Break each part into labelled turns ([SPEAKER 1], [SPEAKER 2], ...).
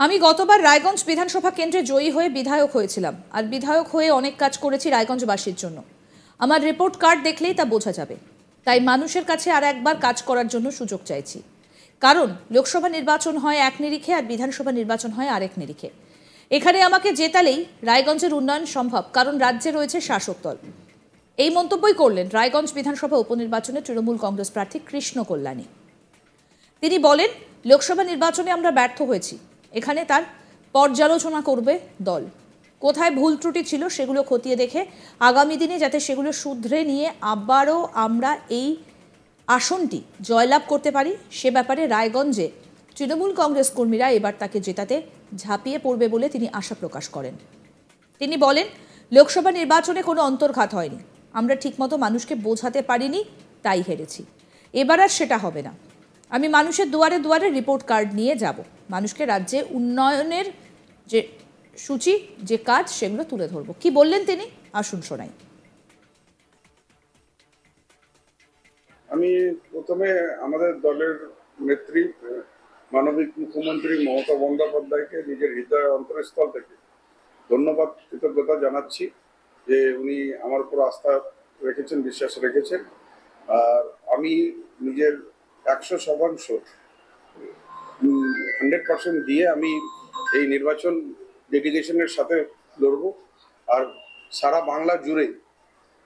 [SPEAKER 1] আমি গতবার রায়গঞ্জ বিধানসভা কেন্দ্রে জয়ী হয়ে বিধায়ক হয়েছিলাম আর বিধায়ক হয়ে অনেক কাজ করেছি রায়গঞ্জবাসীর জন্য। আমার রিপোর্ট কার্ড দেখলেই তা বোঝা যাবে। তাই মানুষের কাছে আর একবার কাজ করার জন্য সুযোগ চাইছি। কারণ লোকসভা নির্বাচন হয় এক নিরিখে আর বিধানসভা নির্বাচন হয় আরেক নিরিখে। এখানে আমাকে জেতালেই রায়গঞ্জের উন্নয়ন সম্ভব, কারণ রাজ্যে রয়েছে শাসক দল। এই মন্তব্যই করলেন রায়গঞ্জ বিধানসভা উপনির্বাচনে তৃণমূল কংগ্রেস প্রার্থী কৃষ্ণ কল্যাণী। তিনি বলেন, লোকসভা নির্বাচনে আমরা ব্যর্থ হয়েছি। এখানে তার পর্যালোচনা করবে দল। কোথায় ভুল ত্রুটি ছিল সেগুলো খতিয়ে দেখে আগামী দিনে যাতে সেগুলো শুধরে নিয়ে আবারও আমরা এই আসনটি জয়লাভ করতে পারি, সে ব্যাপারে রায়গঞ্জে তৃণমূল কংগ্রেস কর্মীরা এবার তাকে জেতাতে ঝাঁপিয়ে পড়বে বলে তিনি আশা প্রকাশ করেন। তিনি বলেন, লোকসভা নির্বাচনে কোনো অন্তর্ঘাত হয়নি, আমরা ঠিকমতো মানুষকে বোঝাতে পারিনি, তাই হেরেছি। এবার আর সেটা হবে না। আমি মানুষের দুয়ারে দুয়ারে রিপোর্ট কার্ড নিয়ে যাব, মানুষকে রাজ্যে উন্নয়নের যে সূচি, যে কাজ, সেগুলো তুলে ধরব। কি বললেন তিনি, আসুন শোনাই।
[SPEAKER 2] আমি প্রথমে আমাদের দলের নেত্রী মাননীয় মুখ্যমন্ত্রী মমতা বন্দ্যোপাধ্যায়কে নিজের হৃদয় অন্তরস্থল থেকে ধন্যবাদ, কৃতজ্ঞতা জানাচ্ছি যে উনি আমার উপর আস্থা রেখেছেন, বিশ্বাস রেখেছেন। আর আমি নিজের 100% দিয়ে আমি এই নির্বাচন ডেডিকেশনের সাথে লড়ব। আর সারা বাংলা জুড়ে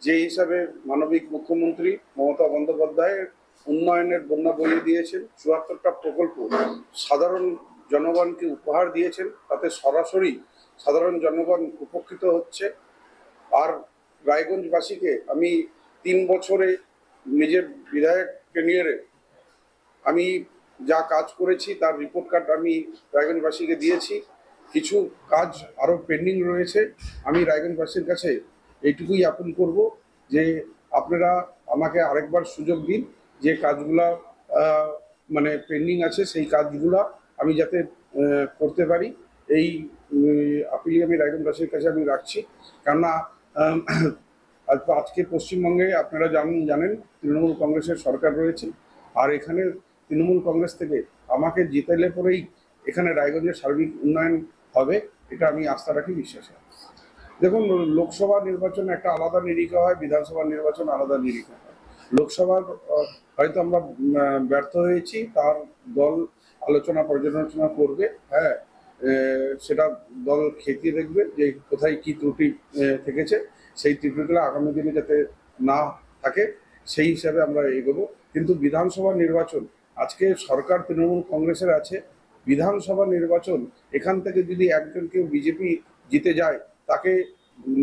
[SPEAKER 2] যে হিসাবে মাননীয় মুখ্যমন্ত্রী মমতা বন্দ্যোপাধ্যায়ের উন্নয়নের বন্যা বইয়ে দিয়েছেন, ৭৪টা প্রকল্প সাধারণ জনগণকে উপহার দিয়েছেন, তাতে সরাসরি সাধারণ জনগণ উপকৃত হচ্ছে। আর রায়গঞ্জবাসীকে আমি 3 বছরে নিজের বিধায়ক টেনিয়রে আমি যা কাজ করেছি তার রিপোর্ট কার্ড আমি রায়গঞ্জবাসীকে দিয়েছি। কিছু কাজ আরও পেন্ডিং রয়েছে। আমি রায়গঞ্জবাসীর কাছে এইটুকুই আপিল করব যে আপনারা আমাকে আরেকবার সুযোগ দিন, যে কাজগুলা মানে পেন্ডিং আছে সেই কাজগুলা আমি যাতে করতে পারি, এই আপিলই আমি রায়গঞ্জবাসীর কাছে আমি রাখছি। কেননা আজকে পশ্চিমবঙ্গে আপনারা জানেন তৃণমূল কংগ্রেসের সরকার রয়েছে। আর এখানে তৃণমূল কংগ্রেস থেকে আমাকে জিতালে পরেই এখানে রায়গঞ্জের সার্বিক উন্নয়ন হবে, এটা আমি আস্থা রাখি, বিশ্বাস রাখি। দেখুন, লোকসভা নির্বাচন একটা আলাদা নিরিখা হয়, বিধানসভা নির্বাচন আলাদা নিরিখা হয়। লোকসভার হয়তো আমরা ব্যর্থ হয়েছি, তার দল আলোচনা পর্যালোচনা করবে, হ্যাঁ, সেটা দল খতিয়ে দেখবে যে কোথায় কি ত্রুটি থেকেছে, সেই ত্রুটিগুলো আগামী দিনে যাতে না থাকে সেই হিসাবে আমরা এগোবো। কিন্তু বিধানসভা নির্বাচন, আজকে সরকার তৃণমূল কংগ্রেসের আছে, বিধানসভা নির্বাচন এখান থেকে যদি একজন কেউ বিজেপি জিতে যায় তাকে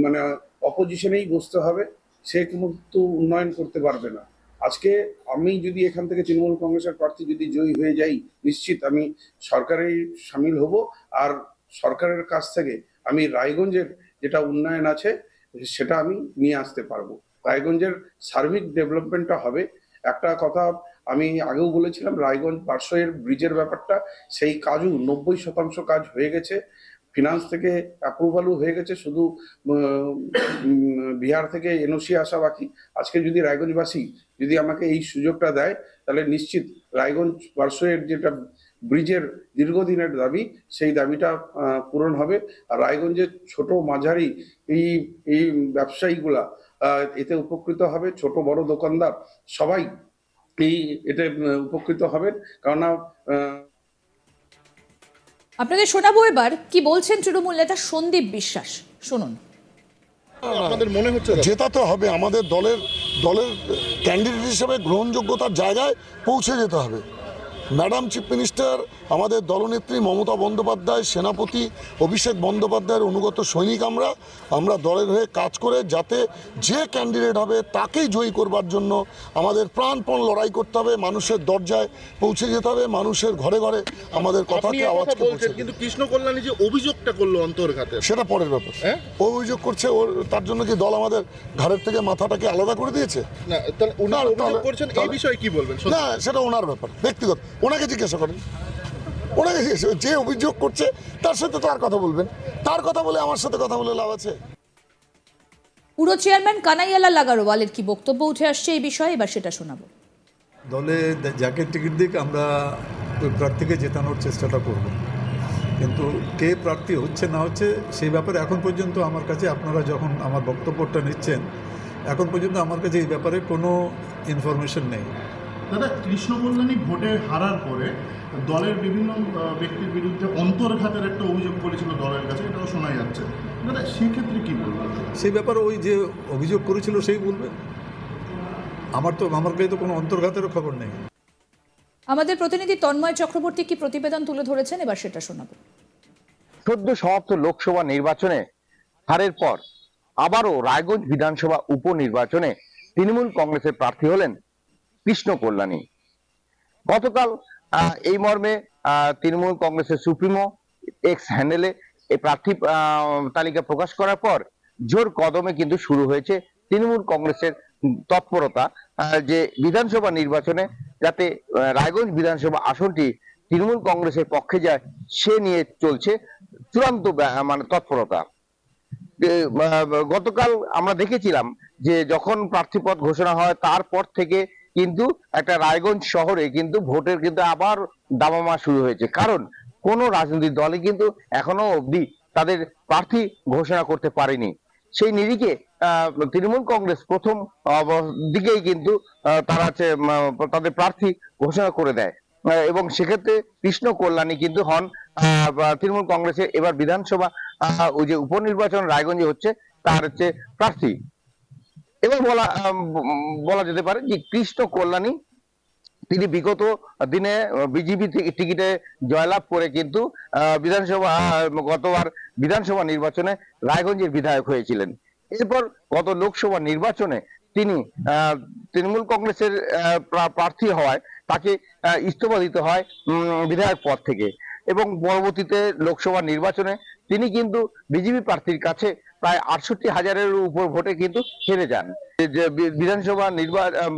[SPEAKER 2] মানে অপোজিশনেই বসতে হবে, সে কিন্তু উন্নয়ন করতে পারবে না। আজকে আমি যদি এখান থেকে তৃণমূল কংগ্রেসের প্রার্থী যদি জয়ী হয়ে যাই, নিশ্চিত আমি সরকারেই সামিল হব। আর সরকারের কাছ থেকে আমি রায়গঞ্জের যেটা উন্নয়ন আছে সেটা আমি নিয়ে আসতে পারবো। রায়গঞ্জের সার্বিক ডেভেলপমেন্টটা হবে। একটা কথা আমি আগেও বলেছিলাম, রায়গঞ্জ পার্শ্বয়ের ব্রিজের ব্যাপারটা, সেই কাজও 90% কাজ হয়ে গেছে, ফিনান্স থেকে অ্যাপ্রুভালও হয়ে গেছে, শুধু বিহার থেকে এনওসি আসা বাকি। আজকে যদি রায়গঞ্জবাসী যদি আমাকে এই সুযোগটা দেয়, তাহলে নিশ্চিত রায়গঞ্জ পার্শ্বয়ের যেটা ব্রিজের দীর্ঘদিনের দাবি, সেই দাবিটা পূরণ হবে। আর রায়গঞ্জের ছোট মাঝারি এই ব্যবসায়ীগুলা এতে উপকৃত হবে, ছোট বড় দোকানদার সবাই এতে উপকৃত হবেন। কেননা
[SPEAKER 1] আপনাদের শোনাবো এবার কি বলছেন তৃণমূল নেতা সন্দীপ বিশ্বাস, শুনুন।
[SPEAKER 3] আপনাদের মনে হচ্ছে জেতাতে হবে, আমাদের দলের ক্যান্ডিডেট হিসেবে গ্রহণযোগ্যতার জায়গায় পৌঁছে যেতে হবে। ম্যাডাম চিফ মিনিস্টার, আমাদের দলনেত্রী মমতা বন্দ্যোপাধ্যায়, সেনাপতি অভিষেক বন্দ্যোপাধ্যায়ের অনুগত সৈনিক আমরা দলের হয়ে কাজ করে যাতে যে ক্যান্ডিডেট হবে তাকেই জয়ী করবার জন্য আমাদের প্রাণপণ লড়াই করতে হবে। মানুষের দরজায় পৌঁছে যেতে হবে, মানুষের ঘরে ঘরে আমাদের কথাকে আওয়াজ করতে।
[SPEAKER 4] কিন্তু কৃষ্ণ কল্যাণী যে অভিযোগটা করলো অন্তর্ঘাতে,
[SPEAKER 3] সেটা পরের ব্যাপার। অভিযোগ করছে ওর, তার জন্য কি দল আমাদের ঘাড়ের থেকে মাথাটাকে আলাদা করে দিয়েছে?
[SPEAKER 4] না, তাহলে ওনার অভিযোগ করছেন, এই বিষয়ে কি বলবেন?
[SPEAKER 3] না, সেটা ওনার ব্যাপার, ব্যক্তিগত। ওনাকে জিজ্ঞাসা করেন, ওনাকে জিজ্ঞাসা, যে অভিযোগ করছে তার সাথে তার কথা বলবেন, তার কথা বলে আমার সাথে কথা বলে লাভ আছে?
[SPEAKER 1] পুরো চেয়ারম্যান কানাইয়ালাল আগারওয়ালের কি বক্তব্য উঠে আসছে এই বিষয়ে, এবার সেটা শোনাবো।
[SPEAKER 5] দলে যাকে টিকিট দিক আমরা ওই প্রার্থীকে জেতানোর চেষ্টাটা করব। কিন্তু কে প্রার্থী হচ্ছে না হচ্ছে সেই ব্যাপারে এখন পর্যন্ত আমার কাছে, আপনারা যখন আমার বক্তব্যটা নিচ্ছেন, এখন পর্যন্ত আমার কাছে এই ব্যাপারে কোনো ইনফরমেশন নেই।
[SPEAKER 4] দাদা, কৃষ্ণকল্যাণী ভোটে হারার পরে দলের বিভিন্ন ব্যক্তির বিরুদ্ধে অন্তর্ঘাতের একটা অভিযোগ করেছিল দলের কাছে, এটাও শোনা যাচ্ছে। দাদা, সেক্ষেত্রে কি বলবেন?
[SPEAKER 5] সেই ব্যাপারে ওই যে অভিযোগ করেছিল সেই বলবে, আমার কাছে তো কোনো অন্তর্ঘাতেরও খবর নেই।
[SPEAKER 1] আমাদের প্রতিনিধি তন্ময় চক্রবর্তী কি প্রতিবেদন তুলে ধরেছেন, এবার সেটা শোনাবো।
[SPEAKER 6] সদ্য সমাপ্ত লোকসভা নির্বাচনে হারের পর আবারও রায়গঞ্জ বিধানসভা উপনির্বাচনে তৃণমূল কংগ্রেসের প্রার্থী হলেন কৃষ্ণ কল্যাণী। গতকাল এই মর্মে তৃণমূল কংগ্রেসের সুপ্রিমো এক্স হ্যান্ডেলে এই প্রার্থী তালিকা প্রকাশ করার পর জোর কদমে কিন্তু শুরু হয়েছে তৃণমূল কংগ্রেসের তৎপরতা যে বিধানসভা নির্বাচনে যাতে রায়গঞ্জ বিধানসভা আসনটি তৃণমূল কংগ্রেসের পক্ষে যায় সে নিয়ে চলছে চূড়ান্ত মানে তৎপরতা। গতকাল আমরা দেখেছিলাম যে যখন প্রার্থীপদ ঘোষণা হয় তারপর থেকে কিন্তু একটা রায়গঞ্জ শহরে কিন্তু ভোটের কিন্তু আবার দামামা শুরু হয়েছে, কারণ কোন রাজনৈতিক দলে কিন্তু এখনো অবধি তাদের প্রার্থী ঘোষণা করতে পারেনি। সেই নিরিখে তৃণমূল কংগ্রেস প্রথম দিকেই কিন্তু তারা তাদের প্রার্থী ঘোষণা করে দেয় এবং সেক্ষেত্রে কৃষ্ণ কল্যাণী কিন্তু হন তৃণমূল কংগ্রেসের এবার বিধানসভা ওই যে উপনির্বাচন রায়গঞ্জে হচ্ছে তার হচ্ছে প্রার্থী। এবার বলা যেতে পারে যে কৃষ্ণ কল্যাণী তিনি বিগত দিনে বিজেপি টিকিটে জয়লাভ করে কিন্তু গতবার বিধানসভা নির্বাচনে রায়গঞ্জের বিধায়ক হয়েছিলেন। এরপর গত লোকসভা নির্বাচনে তিনি তৃণমূল কংগ্রেসের প্রার্থী হওয়ায় তাকে ইস্তফা দিতে হয় বিধায়ক পদ থেকে এবং পরবর্তীতে লোকসভা নির্বাচনে তিনি কিন্তু বিজেপি প্রার্থীর কাছে প্রায় ৬৮,০০০-এর উপর ভোটে কিন্তু হেরে যান। যে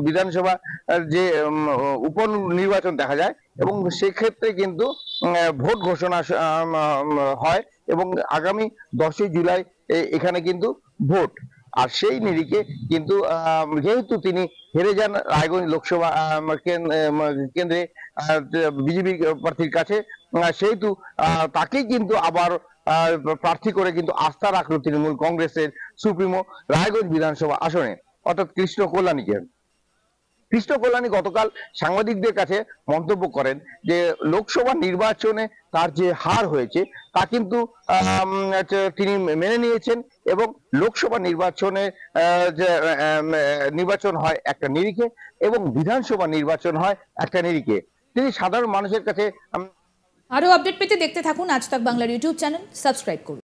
[SPEAKER 6] বিধানসভা যে উপনির্বাচন দেখা যায় এবং সেক্ষেত্রে কিন্তু ভোট ঘোষণা হয় এবং আগামী 10ই জুলাই এখানে কিন্তু ভোট। আর সেই নিরিখে কিন্তু যেহেতু তিনি হেরে যান রায়গঞ্জ লোকসভা কেন্দ্রে বিজেপি প্রার্থীর কাছে, সেহেতু তাকেই কিন্তু আবার প্রার্থী করে কিন্তু আস্থা রাখলো তৃণমূল কংগ্রেসের সুপ্রিমো রায়গঞ্জ বিধানসভা আসনে, অর্থাৎ কৃষ্ণ কল্যাণীকে। কৃষ্ণ কল্যাণী গতকাল সাংবাদিকদের কাছে মন্তব্য করেন যে লোকসভা নির্বাচনে তার যে হার হয়েছে তা কিন্তু তিনি মেনে নিয়েছেন এবং লোকসভা নির্বাচন হয় একটা নিরিখে এবং বিধানসভা নির্বাচন হয় একটা নিরিখে। তিনি সাধারণ মানুষের কাছে
[SPEAKER 1] আরো আপডেট পেতে দেখতে থাকুন আজ তাক বাংলার ইউটিউব চ্যানেল, সাবস্ক্রাইব করুন।